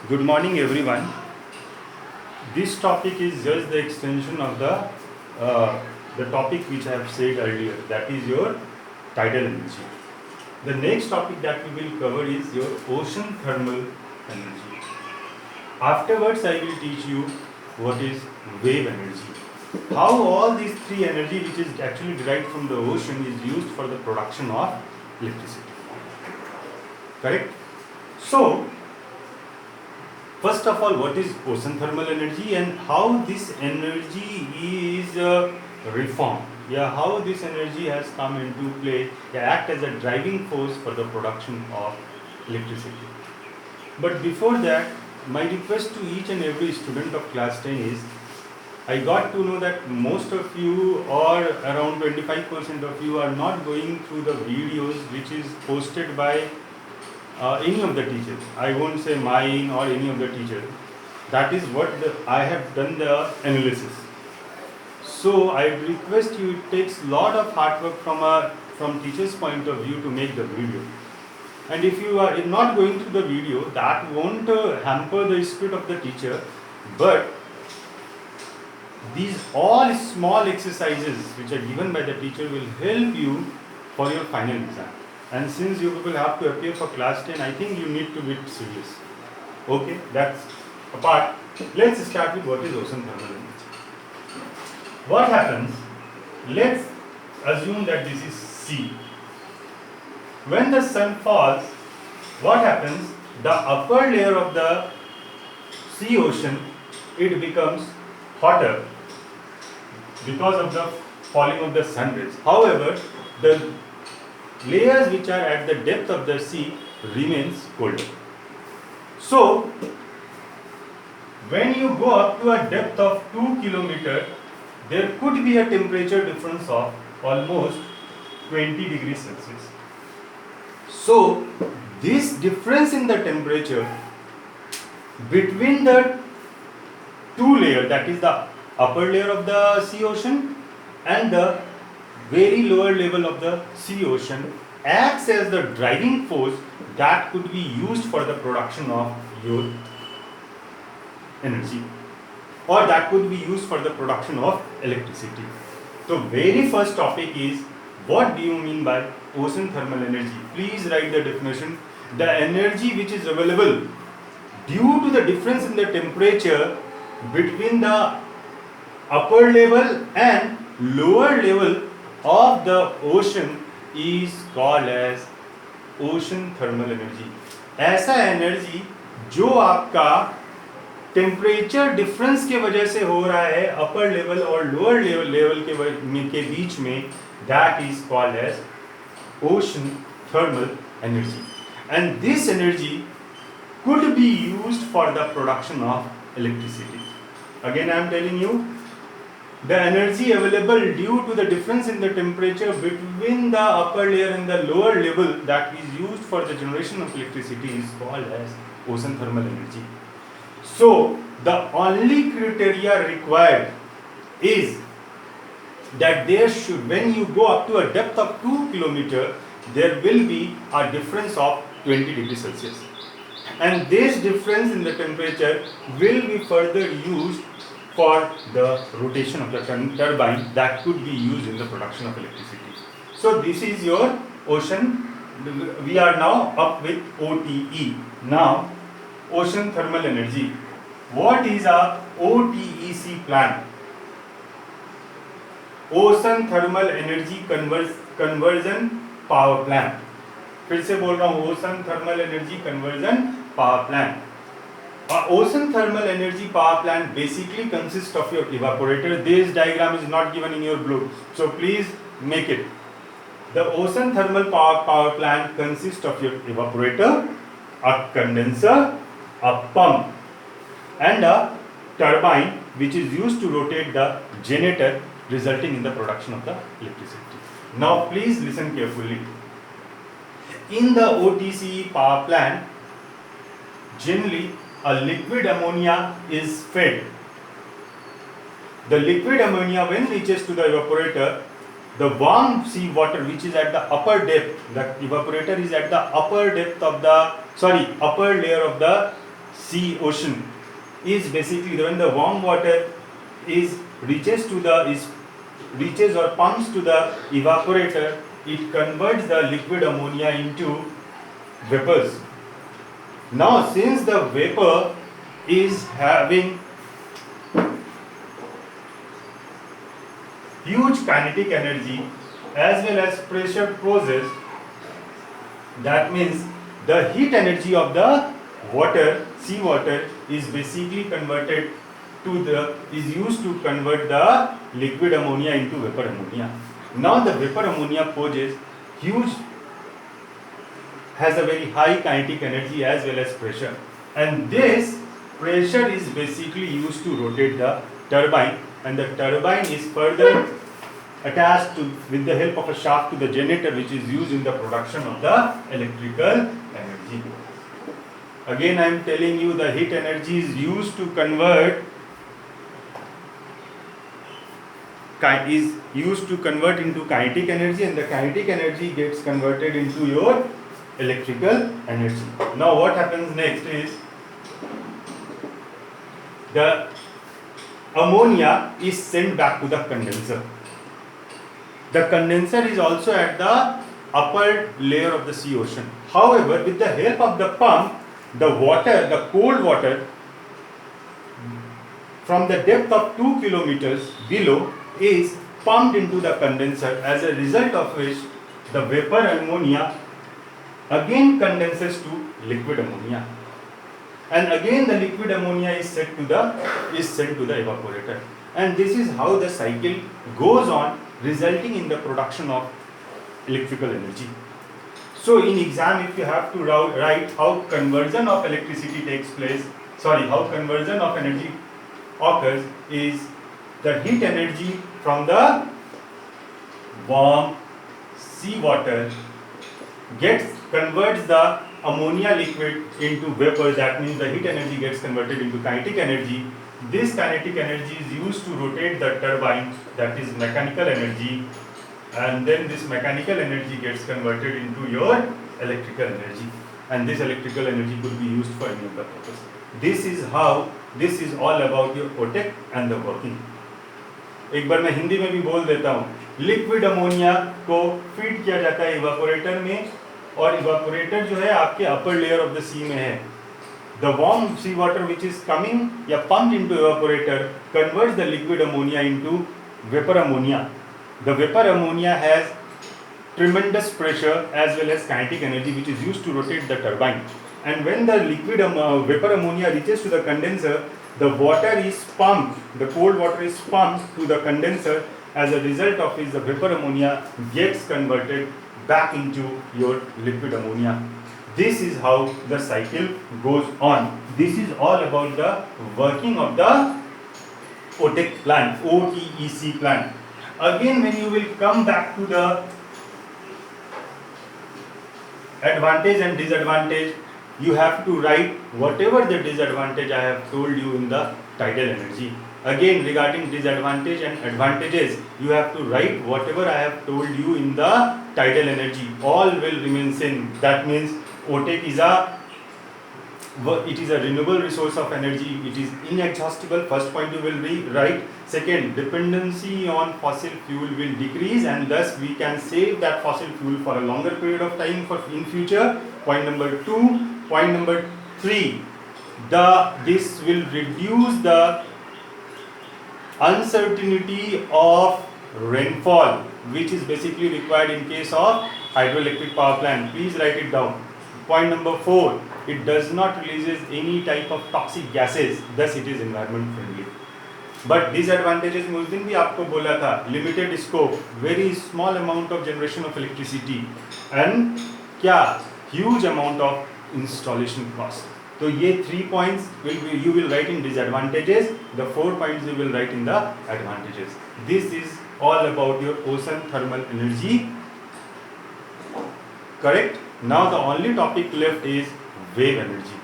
Good morning, everyone. This topic is just the extension of the topic which I have said earlier. That is your tidal energy. The next topic that we will cover is your ocean thermal energy. Afterwards, I will teach you what is wave energy. How all these three energy, which is actually derived from the ocean, is used for the production of electricity. Correct? So, first of all, what is ocean thermal energy and how this energy is reformed? Yeah, how this energy has come into play, act as a driving force for the production of electricity. But before that, my request to each and every student of class 10 is, I got to know that most of you, or around 25% of you, are not going through the videos which is posted by any of the teachers. I won't say mine or any of the teachers. That is what I have done the analysis. So I request you, it takes lot of hard work from teacher's point of view to make the video. And if you are not going through the video, that won't hamper the spirit of the teacher. But these all small exercises which are given by the teacher will help you for your final exam. And since you will have to appear for class 10, I think you need to be serious. Okay, that's apart. Let's start with what is ocean thermal energy. What happens? Let's assume that this is sea. When the sun falls, what happens? The upper layer of the sea ocean, it becomes hotter because of the falling of the sun rays. However, the layers which are at the depth of the sea remains colder. So, when you go up to a depth of 2 km, there could be a temperature difference of almost 20 degrees Celsius. So, this difference in the temperature between the two layers, that is the upper layer of the sea ocean and the very lower level of the sea ocean, acts as the driving force that could be used for the production of your energy, or that could be used for the production of electricity. So very first topic is, what do you mean by ocean thermal energy? Please write the definition. The energy which is available due to the difference in the temperature between the upper level and lower level of the ocean is called as ocean thermal energy. ऐसा energy जो आपका temperature difference के वजह से हो रहा है upper level और लोअर लेवल के बीच में, that is called as ocean thermal energy. And this energy could be used for the production of electricity. Again, I am telling you, the energy available due to the difference in the temperature between the upper layer and the lower level that is used for the generation of electricity is called as ocean thermal energy. So, the only criteria required is that there should, when you go up to a depth of 2 km, there will be a difference of 20 degrees Celsius. And this difference in the temperature will be further used for the rotation of the turbine that could be used in the production of electricity. So this is your ocean. We are now up with OTE. Now, ocean thermal energy. What is a OTEC plant? Ocean thermal energy conversion power plant. फिर से बोल रहा हूँ, ocean thermal energy conversion power plant. Ocean thermal energy power plant basically consists of your evaporator. This diagram is not given in your book, so please make it. The ocean thermal power plant consists of your evaporator, a condenser, a pump, and a turbine which is used to rotate the generator, resulting in the production of the electricity. Now please listen carefully. In the OTC power plant, generally a liquid ammonia is fed. The liquid ammonia, when reaches to the evaporator, the warm sea water which is at the upper depth, the evaporator is at the upper depth of the upper layer of the sea ocean is basically when the warm water is reaches or pumps to the evaporator, it converts the liquid ammonia into vapors. Now, since the vapor is having huge kinetic energy as well as pressure process, that means the heat energy of the water, sea water, is basically converted is used to convert the liquid ammonia into vapor ammonia. Now the vapor ammonia has a very high kinetic energy as well as pressure, and this pressure is basically used to rotate the turbine, and the turbine is further attached with the help of a shaft to the generator, which is used in the production of the electrical energy. Again, I am telling you, the heat energy is used to convert into kinetic energy, and the kinetic energy gets converted into your electrical energy. Now what happens next is the ammonia is sent back to the condenser. The condenser is also at the upper layer of the sea ocean. However, with the help of the pump, the cold water from the depth of 2 kilometers below is pumped into the condenser, as a result of which the vapor ammonia again condenses to liquid ammonia, and again the liquid ammonia is sent to the evaporator, and this is how the cycle goes on, resulting in the production of electrical energy. So in exam, if you have to write how conversion of electricity takes place, how conversion of energy occurs, is the heat energy from the warm sea water converts the ammonia liquid into vapor. That means the heat energy gets converted into kinetic energy. This kinetic energy is used to rotate the turbine, that is mechanical energy, and then this mechanical energy gets converted into your electrical energy, and this electrical energy could be used for any other purpose. This is all about your OTEC and the working. एक बार मैं हिंदी में भी बोल देता हूँ. Liquid ammonia को feed किया जाता है इवापोरेटर में, और इवापोरेटर जो है आपके अपर लेयर ऑफ द सी में है. The warm sea water which is coming pumped into evaporator converts the liquid ammonia into vapor ammonia. The vapor ammonia has tremendous pressure as well as kinetic energy, which is used to rotate the turbine. And when the liquid vapor ammonia reaches to the condenser, the water is pumped, the cold water is pumped to the condenser. As a result of which the vapor ammonia gets converted back into your liquid ammonia. This is how the cycle goes on. This is all about the working of the OTEC plant, OTEC plant. Again, when you will come back to the advantage and disadvantage, you have to write whatever the disadvantage I have told you in the tidal energy. Again, regarding disadvantage and advantages, you have to write whatever I have told you in the tidal energy. All will remain same. That means OTEC is a renewable resource of energy. It is inexhaustible. First point you will write. Second, dependency on fossil fuel will decrease, and thus we can save that fossil fuel for a longer period of time in future. Point number 2. Point number 3. This will reduce the uncertainty of rainfall, which is basically required in case of hydroelectric power plant. Please write it down. Point number 4, it does not releases any type of toxic gases, thus it is environment friendly. But disadvantages में उस दिन भी आपको बोला था, limited scope, very small amount of generation of electricity, and huge amount of installation cost. So ये 3 points you will write in disadvantages, the 4 points you will write in the advantages. This is all about your ocean thermal energy. Correct? Now the only topic left is wave energy.